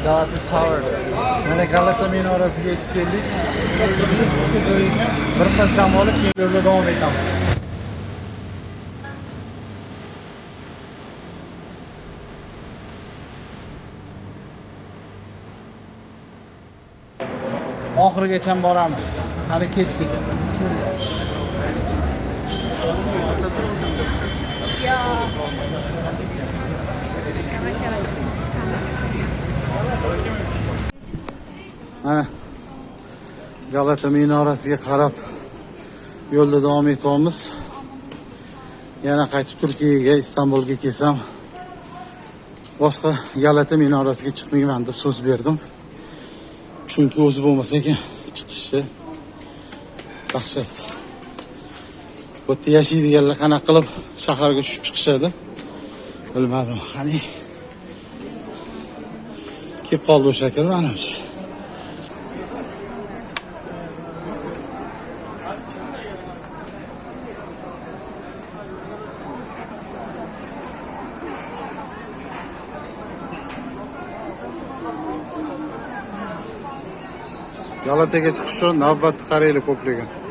Galata Tower. Mana Galata minorasiga yetib keldik. Bir qasam olib keyin yo'lda davom etamiz. Oxirigacha boramiz. Hali ketdik. Bismillah. Ya. Yavaş yavaş Mana Galata minorasiga qarab yo'lda davom etyapmiz. Yana qaytib Turkiyaga, Istanbulga kelsam, boshqa Galata minorasiga chiqmayman deb so'z berdim. Chunki o'zi bo'lmasa ekan chiqishi dahshat. Bu yerda yashaydiganlar qanaqa qilib shaharga tushib chiqishadi? Bilmadim. Qani kelib qoldi o'sha shakl menimcha. Galataga chiqish uchun navbatni qaraylik ko'pligiga.